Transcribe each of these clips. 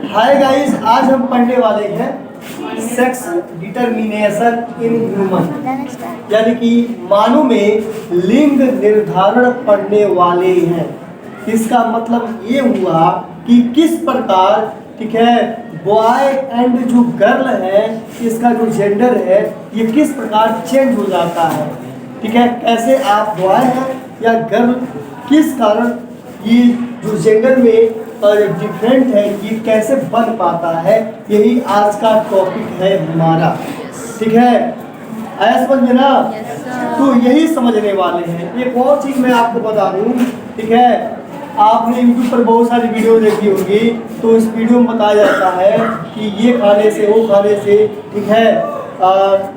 Hi guys, आज हम पढ़ने वाले हैं सेक्स डिटर्मिनेशन इन ह्यूमन, यानी कि मानव में लिंग निर्धारण पढ़ने वाले हैं। इसका मतलब ये हुआ कि किस प्रकार, ठीक है, बॉय एंड जो गर्ल है, इसका जो जेंडर है ये किस प्रकार चेंज हो जाता है। ठीक है, कैसे आप बॉय हैं या गर्ल, किस कारण ये जो जेंडर में डिफरेंट है ये कैसे बन पाता है, यही आज का टॉपिक है हमारा। ठीक है, आया समझ में ना? तो यही समझने वाले हैं। एक और चीज़ मैं आपको बता दूं, ठीक है, आपने YouTube पर बहुत सारी वीडियो देखी होगी, तो इस वीडियो में बताया जाता है कि ये खाने से, वो खाने से, ठीक है,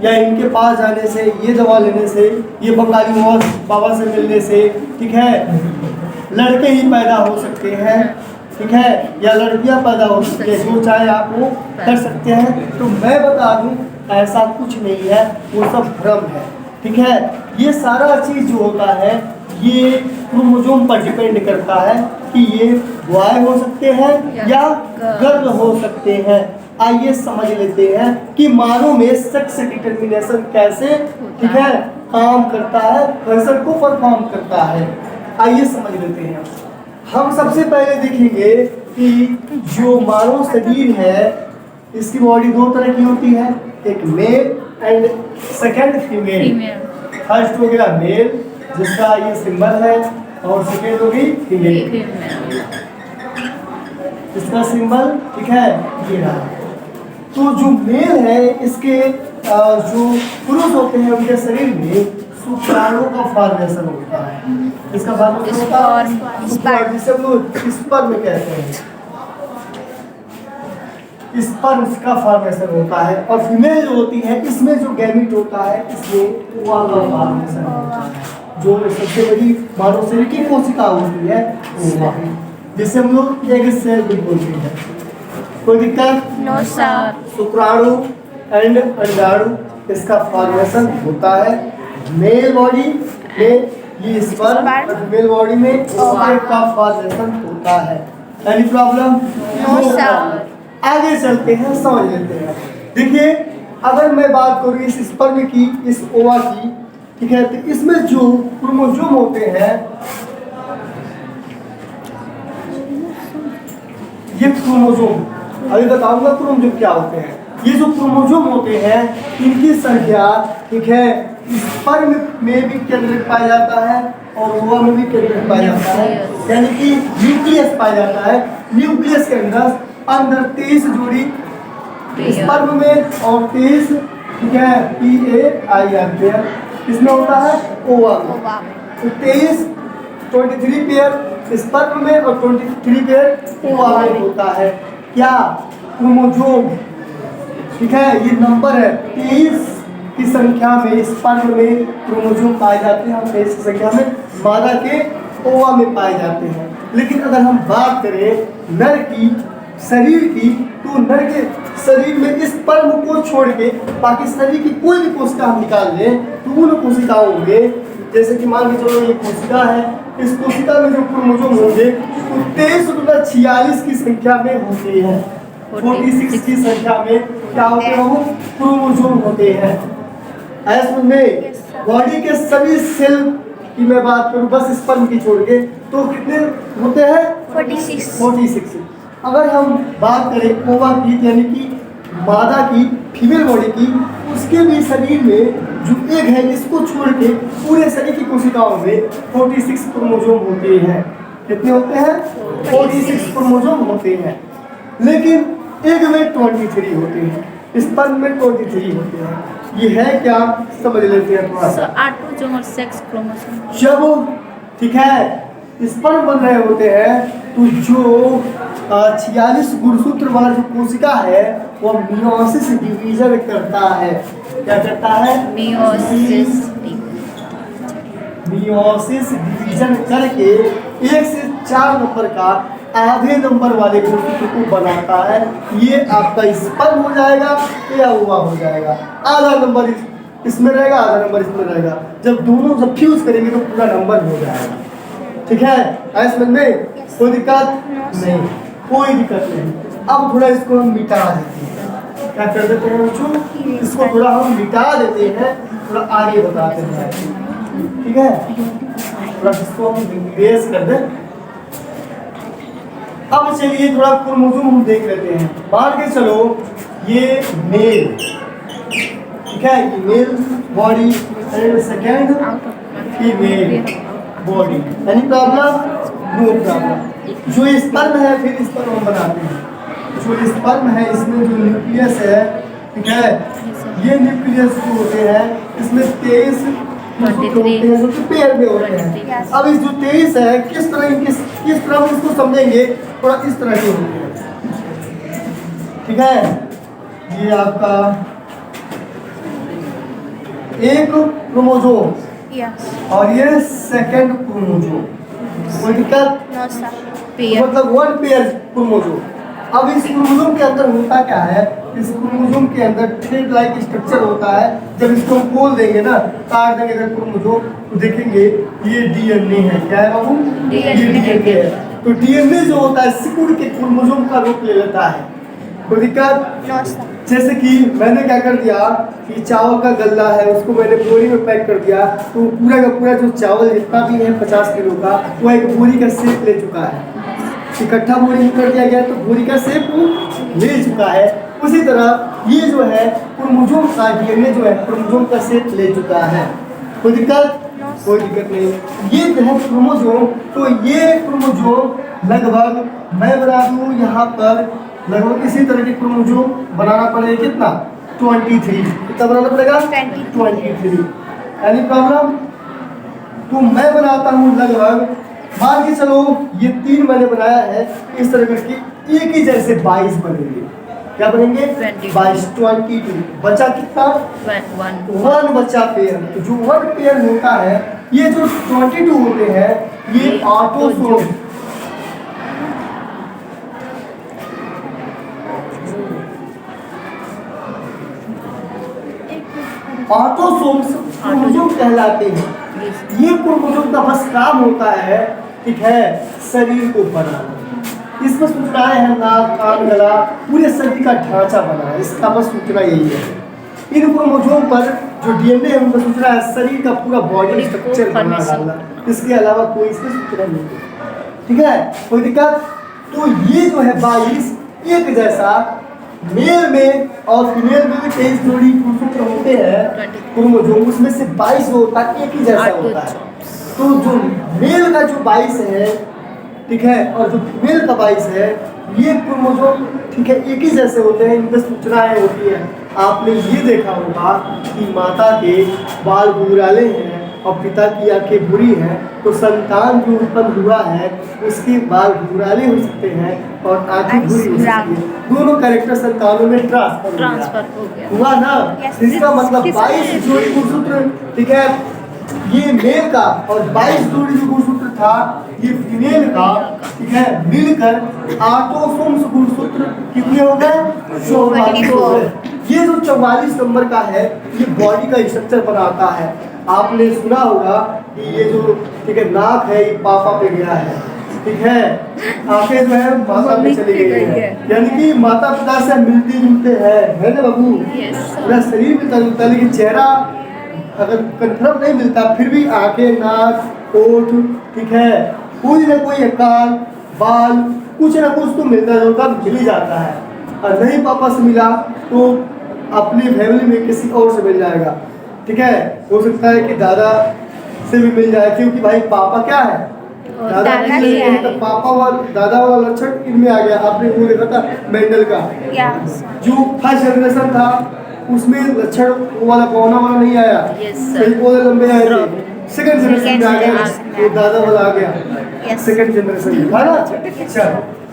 या इनके पास जाने से, ये दवा लेने से, ये बंगाली बाबा से मिलने से, ठीक है, लड़के ही पैदा हो सकते हैं, ठीक है, या लड़कियां पैदा हो सकती है, जो चाहे आप वो कर सकते हैं। तो मैं बता दूं ऐसा कुछ नहीं है, वो सब भ्रम है। ठीक है, ये सारा चीज़ जो होता है ये क्रोमोसोम पर डिपेंड करता है कि ये बॉय हो सकते हैं या गर्ल हो सकते हैं। आइए समझ लेते हैं कि मानव में सेक्स डिटर्मिनेशन कैसे, ठीक है, काम करता है, फंक्शन को परफॉर्म करता है। आइए समझ लेते हैं। हम सबसे पहले देखेंगे कि जो मानव शरीर है इसकी बॉडी दो तरह की होती है, एक male and second female. First हो गया मेल जिसका ये सिंबल है, और सेकंड हो गई फीमेल, इसका सिंबल, ठीक है, ये रहा। तो जो मेल है इसके जो पुरुष होते हैं उनके शरीर में शुक्राणु का फॉर्मेशन होता है। इसका फॉर्मेशन होता है जिसे हम लोग स्पर्म कहते हैं, स्पर्म का फॉर्मेशन होता है। और फीमेल जो होती है इसमें जो गैमीट होता है इसमें ओवा का फॉर्मेशन होता है। जो सबसे बड़ी मानव शरीर की कोशिका होती है ओवा, जिसे हम लोग एग सेल भी बोलते हैं। कोई दिक्कत? No sir. शुक्राणु एंड अंडाणु इसका फॉर्मेशन होता है। मेल बॉडी में ये स्पर्म और फीमेल बॉडी में ओवा का फॉर्मेशन होता है। Any problem? No sir. आगे चलते हैं, समझ लेते हैं। देखिए, अगर मैं बात करूँ इस स्पर्म की, इस ओवा की, ठीक है, तो इसमें जो क्रोमोसोम होते हैं, ये क्रोमोसोम अभी बताऊंगा क्रोमोसोम क्या होते हैं। ये जो क्रोमोसोम होते हैं इनकी संख्या, ठीक है, स्पर्म में भी केंद्रित पाया जाता है और ओवा में भी केंद्रित पाया जाता है, यानी कि न्यूक्लियस पाया जाता है। न्यूक्लियस के अंदर 23 जोड़ी स्पर्म में और 23, ठीक है, PAIR इसमें होता है ओवा में। तो 23 पेयर स्पर्म में और 23 पेयर ओवा में होता है। क्या? क्रोमोसोम, ठीक है, ये नंबर है। 23 की संख्या में स्पर्म में क्रोमोसोम पाए जाते हैं और 23 की संख्या में मादा के ओवा में पाए जाते हैं। लेकिन अगर हम बात करें नर की शरीर की, तो नर के शरीर में स्पर्म को छोड़ के बाकी शरीर की कोई भी कोशिका हम निकाल लें तो उन कोशिकाओं में, जैसे कि मान के चलो ये कोशिका है, इस कोशिका में जो क्रोमोसोम होंगे तो 23×46 की संख्या में होते हैं। 46 की संख्या में क्या होते हैं? वो क्रोमोसोम होते हैं। ऐसे में बॉडी के सभी सेल की मैं बात करूं बस स्पर्म की छोड़ के, तो कितने होते हैं? 46। अगर हम बात करें ओवा की, यानी कि मादा की, फीमेल बॉडी की, उसके भी शरीर में जो एग है इसको छोड़ के पूरे शरीर की कोशिकाओं में 46 क्रोमोसोम होते हैं। कितने होते हैं? 46 क्रोमोसोम होते हैं। लेकिन एग में 23 होते हैं, स्पर्म में 23 होते हैं। ये है क्या, समझ लेते हैं थोड़ा सा। Autosomal sex chromosome. जब, ठीक है, स्पर्म बन रहे होते हैं तो जो 46 गुणसूत्र वाला जो कोशिका है वो मियोसिस डिवीजन करता है। क्या करता है? मियोसिस डिवीजन करके 1 से 4 नंबर का आधे नंबर वाले गुणसूत्र को बनाता है। ये आपका स्पर्म हो जाएगा या ओवा हो जाएगा। आधा नंबर इसमें रहेगा, आधा नंबर इसमें रहेगा। जब दोनों जब फ्यूज करेंगे तो पूरा नंबर हो जाएगा। ठीक है, समझ में? कोई दिक्कत नहीं, कोई दिक्कत नहीं। अब थोड़ा इसको हम मिटा देते हैं। क्या कर देते हैं बच्चों, इसको थोड़ा हम मिटा देते हैं, थोड़ा आगे बताते हैं। ठीक है, थोड़ा इसको हम इरेज कर दें। अब चलिए थोड़ा क्रोमोसोम हम देख लेते हैं। मान के चलो ये मेल, ठीक है, ये male body and second female body, any problem? No problem. जो स्पर्म है फिर स्पर्म हम बनाते हैं। जो स्पर्म है इसमें जो न्यूक्लियस है, ठीक है, ये न्यूक्लियस जो होते हैं इसमें 23 होते हैं जो कि पेयर में होते हैं। अब इस जो 23 है किस तरह हम इसको समझेंगे, थोड़ा इस तरह के होते हैं। ठीक है, ये आपका एक क्रोमोसोम और ये सेकंड क्रोमोसोम, कोई दिक्कत? No sir. मतलब वन पेयर क्रोमोसोम। अब इस क्रोमोसोम के अंदर होता क्या है, इस क्रोमोसोम के अंदर थ्रेड लाइक स्ट्रक्चर होता है। जब इसको हम खोल देंगे ना, काट देंगे अगर क्रोमोसोम, तो देखेंगे ये डीएनए है। क्या है बाबू? ये डीएनए है। तो डीएनए जो होता है सिकुड़ के क्रोमोसोम का रूप ले लेता है। कोई दिक्कत? No sir. जैसे कि मैंने क्या कर दिया कि चावल का गल्ला है उसको मैंने बोरी में पैक कर दिया, तो पूरा का पूरा जो चावल जितना भी है 50 किलो का, वो एक बोरी का शेप ले चुका है। इकट्ठा बोरी में कर दिया गया तो बोरी का शेप ले चुका है। उसी तरह ये जो है क्रोमोसोम का डीएनए जो है क्रोमोसोम का शेप ले चुका है। कोई दिक्कत? कोई दिक्कत नहीं। ये जो है क्रोमोसोम, तो ये क्रोमोसोम लगभग मैं बना दूँ यहाँ पर लगभग इसी तरह के क्रोमोसोम बनाना पड़ेगा। कितना? 23। कितना बनाना पड़ेगा? 23। Any problem? तो मैं बनाता हूँ लगभग, मान के चलो ये 3 मैंने बनाया है, इस तरह करके एक ही जैसे 22 बनेंगे। क्या बनेंगे? 22। बचा कितना? 1 बचा पेयर। तो जो 1 पेयर होता है, ये जो 22 होते हैं ये ऑटोसोम, ऑटोसोम्स क्रोमोसोम कहलाते हैं। ये क्रोमोसोम का बस काम होता है, ठीक है, शरीर को बनाना। इसमें सूचना है नाक, कान, गला, पूरे शरीर का ढांचा बनाना, इसका बस सूचना यही है। इन क्रोमोसोम पर जो डीएनए है उनका सूचना है शरीर का पूरा बॉडी स्ट्रक्चर बना डालना, इसके अलावा कोई इसमें सूचना नहीं है। ठीक है, कोई दिक्कत? तो ये जो है 22 एक जैसा मेल में और फीमेल में भी 23 जोड़ी क्रोमोसोम होते हैं क्रोमोसोम, उसमें से 22 होता है एक ही जैसा होता है। तो जो मेल का जो 22 है, ठीक है, और जो फीमेल का 22 है, ये क्रोमोसोम, ठीक है, एक ही जैसे होते हैं, इनमें सूचनाएं होती हैं। आपने ये देखा होगा कि माता के बाल भूराले हैं और पिता की आंखें भूरी हैं, तो संतान जो उत्पन्न हुआ है उसके बाल भूराले हो सकते हैं और आंखें भूरी हो सकती हैं। दोनों कैरेक्टर संतानों में ट्रांसफर हो गया हुआ ना। इसका मतलब 22 जोड़ी गुणसूत्र, ठीक है, ये मेल का, और 22 जोड़ी जो गुणसूत्र था ये फीमेल का, ठीक है, मिलकर ऑटोसोम्स गुणसूत्र कितने हो गए? 44 हो गए। ये जो 44 नंबर का है ये बॉडी का स्ट्रक्चर बनाता है। आपने सुना होगा कि ये जो, ठीक है, नाक है ये पापा पे गया है, ठीक है, आंखें जो है माता पे चली गई है, यानी कि माता पिता से मिलते जुलते हैं, है ना बाबू? पूरा शरीर मिलता जुलता है, लेकिन चेहरा अगर कंफर्म नहीं मिलता फिर भी आंखें, नाक, ओठ, ठीक है, कोई ना कोई कान, बाल, कुछ ना कुछ तो मिलता जुलता मिल ही जाता है। और नहीं पापा से मिला तो अपनी फैमिली में किसी और से मिल जाएगा, ठीक है, हो सकता है कि दादा से भी मिल जाए, क्योंकि भाई पापा क्या है, दादा नहीं, तो पापा वाला दादा वाला लक्षण इनमें आ गया। आपने वो देखा था मेंडल का, जो फर्स्ट जनरेशन था उसमें लक्षण वो वाला पौना वाला नहीं आया, सही पौधे लंबे आए थे। सेकंड जनरेशन में आ गया तो दादा वाला आ गया, सेकंड जनरेशन में था ना। अच्छा,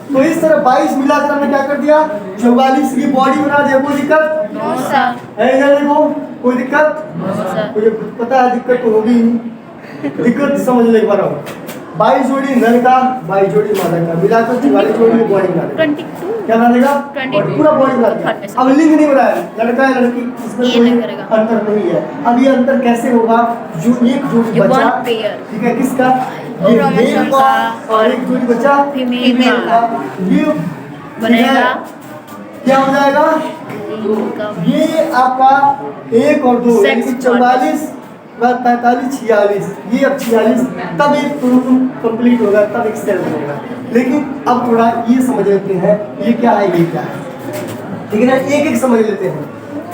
तो इस तरह 22 मिलाकर हमने क्या कर दिया, 44 की बॉडी बना दिया। कोई दिक्कत है या देखो? कोई दिक्कत? मुझे पता है दिक्कत तो होगी ही, दिक्कत समझ ले एक बार। 22 जोड़ी नर का, 22 जोड़ी मादा का, मिलाकर 44 जोड़ी में बॉडी बना देगा। क्या बना देगा? पूरा बॉडी बना देगा। अब लिंग नहीं बनाया, लड़का है लड़की, इसमें कोई अंतर नहीं है। अब ये अंतर कैसे होगा? जो एक जोड़ी बचा, ठीक है, किसका? ये मेल का, और एक जोड़ी बचा फीमेल का। ये बनेगा क्या हो जाएगा? ये आपका 1 और 2 यानी कि 44 बाद 45 46, ये अब 46 तब एक क्रोमोसोम कंप्लीट होगा, तब एक सेल बनेगा। लेकिन अब थोड़ा ये समझ लेते हैं ये क्या है, ये क्या है, ठीक है ना, एक एक समझ लेते हैं।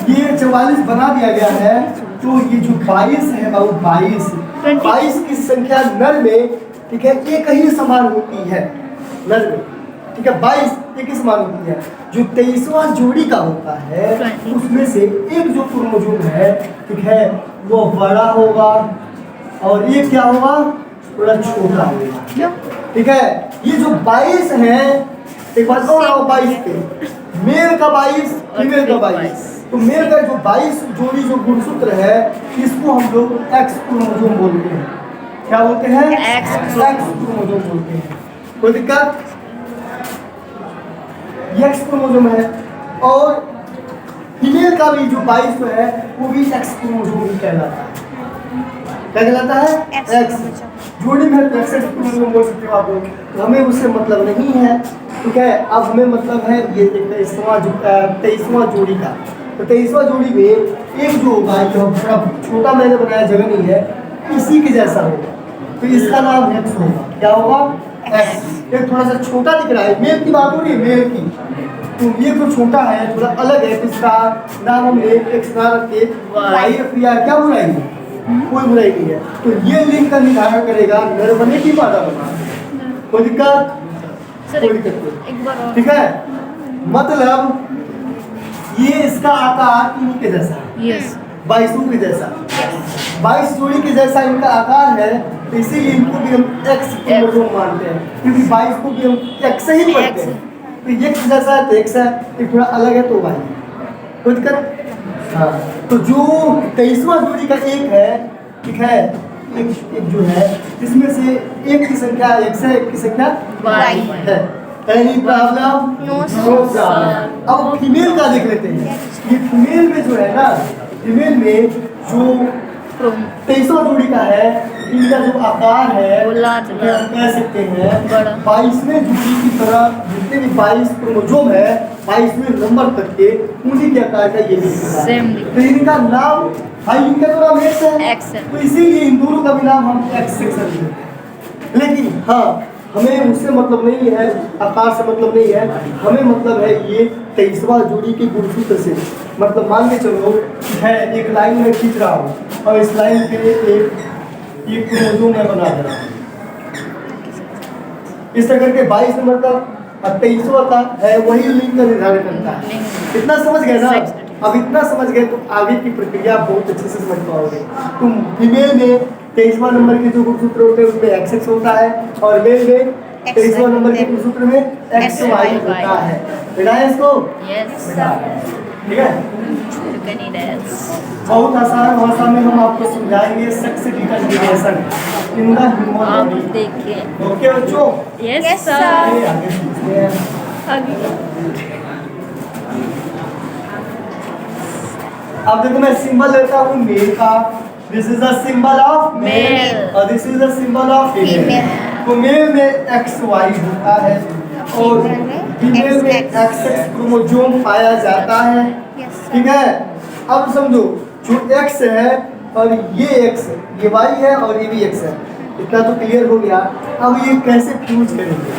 ये 44 बना दिया गया है, तो ये जो 22 है बाबू 22 की संख्या नर में, ठीक है, एक ही समान होती है नर में, ठीक है, 22 एक ही समान होती है। जो 23वां जोड़ी का होता है उसमें से एक जो क्रोमोसोम है, ठीक है, वो बड़ा होगा और ये क्या होगा, थोड़ा छोटा होगा, ठीक है। ये जो 22 है, एक बार और आओ 22 पे, मेल का 22 फीमेल का 22, तो मेल का जो 22 जोड़ी जो गुणसूत्र है, इसको हम लोग एक्स क्रोमोसोम बोलते हैं। क्या बोलते हैं? एक्स क्रोमोसोम बोलते हैं। कोई दिक्कत? एक्स क्रोमोसोम है। और फीमेल का भी जो 22 है वो भी एक्स क्रोमोसोम ही कहलाता है। क्या कहलाता है? एक्स। जोड़ी में एक्स क्रोमोसोम बोल सकते हो आप लोग, हमें उससे मतलब नहीं है, ठीक है। अब हमें मतलब है ये 23वां जोड़ी का, तो 23वां जोड़ी में एक जो होगा, ये थोड़ा छोटा मैंने बनाया, जगह नहीं है, इसी के जैसा होगा, तो इसका नाम एक्स होगा। क्या होगा? एक्स। ये थोड़ा सा छोटा दिख रहा है, मेल की बात हो रही है, मेल की, तो ये जो छोटा है थोड़ा अलग है, तो इसका नाम हमने एक्स ना रख के वाई रख दिया। क्या बुराई है? कोई बुराई नहीं है। तो ये लिंग का निर्धारण करेगा नर बने की मादा बना। कोई दिक्कत? कोई दिक्कत नहीं, ठीक है। मतलब ये इसका आकार इन्हीं के जैसा है, यस 22 के जैसा, 22 जोड़ी के जैसा इनका आकार है, तो इसीलिए इनको भी हम एक्स क्रोमोसोम मानते हैं, क्योंकि 22 को भी हम एक्स ही पढ़ते हैं। तो एक्स जैसा है तो एक्स है, ये थोड़ा अलग है तो वाई। कोई दिक्कत? हाँ। तो जो 23वां जोड़ी का एक है, ठीक है, एक जो है जिसमें से एक की संख्या एक्स है, एक की संख्या वाई है। Any problem? No problem. अब फीमेल का देख लेते हैं। ये फीमेल में जो है ना, फीमेल में जो 23वां जोड़ी का है, इनका जो आकार है कह सकते हैं 22वें जोड़ी की तरह, जितने भी 22 क्रोमोसोम है 22वें नंबर तक के, उन्हीं के आकार का ये भी सेम। तो इनका नाम, भाई इनका तो नाम एक्स है, तो इसीलिए इन दोनों का भी नाम हम एक्स सेक्शन देते हैं। लेकिन हाँ, हमें उससे मतलब नहीं है, आकार से मतलब नहीं है, हमें मतलब है ये 23वां जोड़ी के गुणसूत्र से। मतलब मान के चलो है, एक लाइन में खींच रहा हूँ और इस लाइन पे एक क्रोमोसोम मैं बना दे रहा हूँ, इस तरह करके 22 नंबर का और 23वां का है, वही लिंग का निर्धारण करता है। इतना समझ गए ना? अब इतना समझ गए तो आगे की प्रक्रिया बहुत अच्छे से समझ पाओगे। तुम फीमेल में 23वां नंबर के जो गुणसूत्र होते हैं उसमें एक्स एक्स होता है, और मेल में 23वां नंबर के गुणसूत्र में एक्स वाई होता है। बेटा है इसको? Yes sir. ठीक है, बहुत आसान भाषा में हम आपको समझाएंगे sex determination in the human body. देखिए, ओके बच्चों? Yes sir. आगे पूछते हैं। अब देखो मैं सिंबल लेता हूँ मेल का, this is the symbol of male और this is the symbol of female. तो मेल में एक्स वाई होता है और फीमेल में एक्स एक्स क्रोमोसोम पाया जाता है, ठीक है। अब समझो जो एक्स है और ये एक्स, ये वाई है और ये भी एक्स है, इतना तो क्लियर हो गया। अब ये कैसे फ्यूज करेंगे?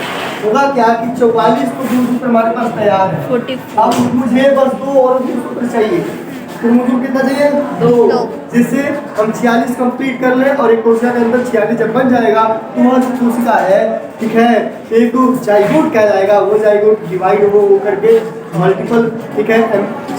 होगा क्या कि 44 को गुणसूत्र हमारे पास तैयार है, अब मुझे बस 2 और गुणसूत्र चाहिए। तो मुझे कितना चाहिए? 2, जिससे हम 46 कंप्लीट कर ले और एक कोशिका के अंदर 46 जब बन जाएगा तो वह जो कोशिका है, ठीक है, एक तो जाइगोट कहलाएगा, वो जाइगोट डिवाइड हो करके मल्टीपल, ठीक है,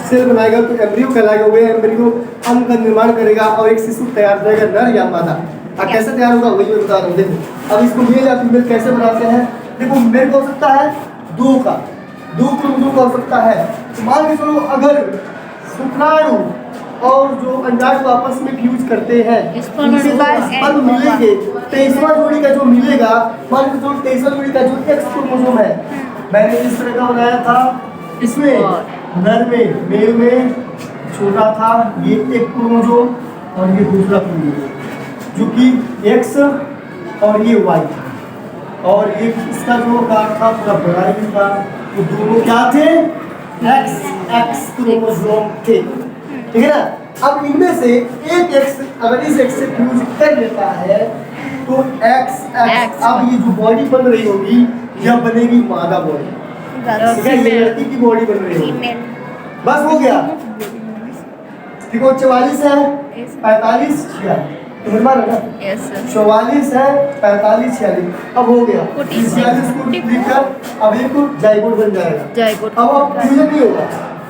सेल बनाएगा तो एम्ब्रियो कहलाएगा, वो एम्ब्रियो अंग का निर्माण करेगा और एक शिशु तैयार हो जाएगा, नर या मादा। अब कैसे तैयार होगा वही मैं बता रहा हूँ। देखो अब इसको मेल या फीमेल कैसे बनाते हैं। देखो मेल हो सकता है 2 क्रोमोसोम का हो सकता है। तो मान के चलो अगर शुक्राणु और जो अंडाणु आपस में फ्यूज करते हैं, स्पर्म मिलेंगे, 23वां जोड़ी का जो मिलेगा, मान के चलो 23वां जोड़ी का जो एक्स क्रोमोसोम है, मैंने इस तरह का बनाया था, इसमें नर में मेल में छोटा था ये एक क्रोमोसोम और ये दूसरा क्रोमोसोम जो कि एक्स और ये वाई था, और ये इसका जो आकार था पूरा बड़ा ही था, वो दोनों क्या थे? एक्स क्रोमोसोम थे। ठीक है ना? अब इनमें से एक एक्स अगर इस एक्स से फ्यूज कर लेता है तो एक्स अब ये जो बॉडी बन रही होगी यह बनेगी मादा बॉडी। ठीक है, ये लड़की की बॉडी बन रही होगी। बस हो गया। ठीक है, 44 है, 45 46 ना, यस सर 44 है, 45 46 अब हो गया। 46 को लिखकर अब एक जाइगोट बन जाएगा। जाइगोट अब फ्यूजन नहीं होगा।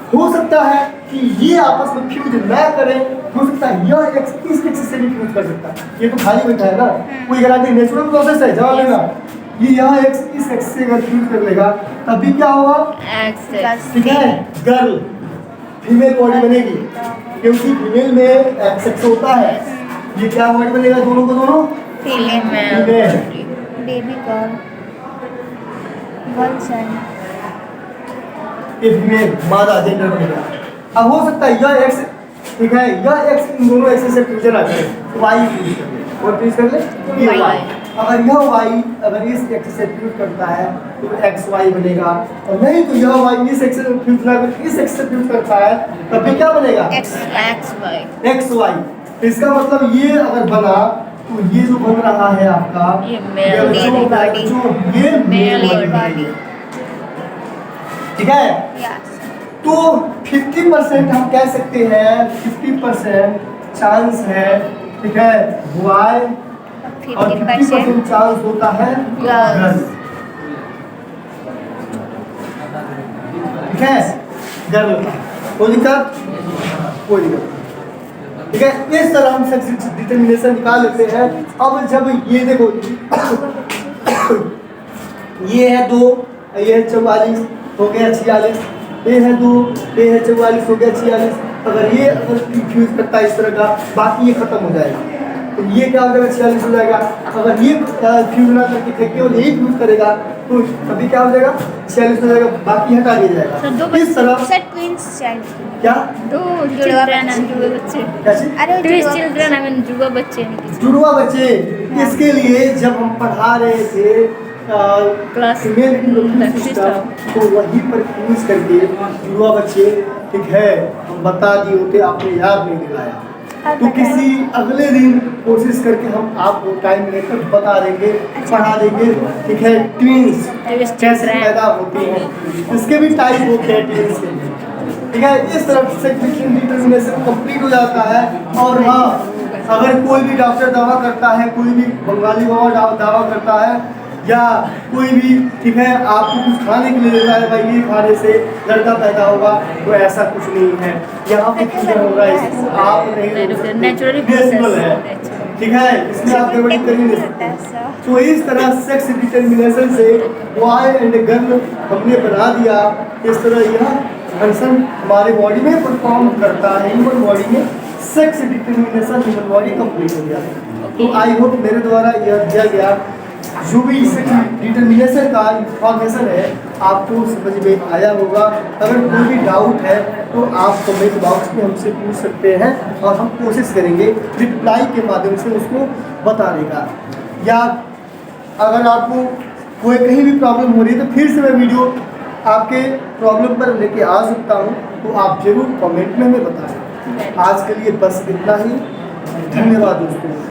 हो सकता है कि ये आपस में फ्यूज ना करें, हो सकता है यह एक्स इस एक्स से भी फ्यूज कर सकता है। ये तो खाली बैठा है ना, कोई गारंटी नेचुरल प्रोसेस है, जवाब लेगा। ये यहाँ एक्स इस एक्स से अगर फ्यूज कर लेगा तब भी क्या होगा? एक्स ठीक है, गर्ल फीमेल बॉडी बनेगी क्योंकि फीमेल में एक्स होता है। ये क्या बॉडी बनेगा दोनों को दोनों? Female baby girl girl child ये फीमेल मादा जेंडर बनेगा। अब हो सकता है यह एक्स, ठीक है, यह एक्स इन दोनों एक्स से फ्यूजन आ जाए तो वाई फ्यूज कर ले। और फ्यूज कर ले ये वाई। अगर यह वाई अगर इस एक्स से फ्यूज करता है तो एक्स वाई बनेगा, और नहीं तो यह वाई इस एक्स से फ्यूज ना कर इस एक्स से फ्यूज करता है तब भी क्या बनेगा? X Y X Y. इसका मतलब ये अगर बना तो ये जो बन रहा है आपका ये मेल बच्चों, ये मेल बॉडी। ठीक है, यस तो 50% हम कह सकते हैं 50% चांस है। ठीक है, बॉय और 50% चांस होता है गर्ल। ठीक है, गर्ल होता है। कोई दिक्कत? कोई दिक्कत नहीं। ठीक है, इस तरह हम सेक्स डिटरमिनेशन निकाल लेते हैं। अब जब ये देखो ये है 2, ये है 44 हो गया 46, ये है 2, ये है 44 हो गया 46। अगर ये फ्यूज करता है इस तरह का, बाकी ये खत्म हो जाएगा तो ये क्या हो जाएगा? 46 हो जाएगा। अगर ये फ्यूज ना करके केवल यही फ्यूज करेगा तो अभी क्या हो जाएगा? 46 हो जाएगा, बाकी हटा दिया सर, दो जाएगा। इस तरह सर ट्विंस चाइल्ड क्या दो चिल्ड्रन एंड जुड़वा बच्चे कैसे अरे ट्विस्ट चिल्ड्रन आई मीन जुड़वा बच्चे नहीं जुड़वा बच्चे। इसके लिए जब हम पढ़ा रहे थे क्लास फीमेल रिप्रोडक्टिव सिस्टम तो वहीं पर यूज करके जुड़वा बच्चे, ठीक है, हम बता दिए होते, आपने याद नहीं दिलाया। तो किसी अगले दिन कोशिश करके हम आपको टाइम लेकर बता देंगे, पढ़ा देंगे। ठीक है, ट्विंस कैसे पैदा होती हैं, इसके भी टाइप होते हैं ट्विंस के। ठीक है, इस तरफ से डिटरमिनेशन कंप्लीट हो जाता है। और हाँ, अगर कोई भी डॉक्टर दावा करता है, कोई भी बंगाली बाबा दावा करता है या कोई भी, ठीक है, आपको कुछ खाने के लिए देता है, भाई ये खाने से लड़का पैदा होगा, तो ऐसा कुछ नहीं है। यहाँ पे फ्यूजन हो रहा है, इसको आप नहीं नेचुरली नेचुरल है। ठीक है, इसमें आप गड़बड़ी कर ही नहीं सकते। तो इस तरह सेक्स डिटरमिनेशन से बॉय एंड गर्ल हमने बना दिया। इस तरह यह फंक्शन हमारे बॉडी में परफॉर्म करता है। ह्यूमन बॉडी में sex determination human body complete हो गया। तो आई होप मेरे द्वारा यह दिया गया जो भी सेक्स डिटरमिनेशन का इंफॉर्मेशन है आपको समझ में आया होगा। अगर कोई भी डाउट है तो आप कमेंट बॉक्स में हमसे पूछ सकते हैं और हम कोशिश करेंगे रिप्लाई के माध्यम से उसको बताने का। या अगर आपको कोई कहीं भी प्रॉब्लम हो रही है तो फिर से मैं वीडियो आपके प्रॉब्लम पर लेके आ सकता हूँ, तो आप जरूर कमेंट में हमें बताएं। आज के लिए बस इतना ही। धन्यवाद दोस्तों।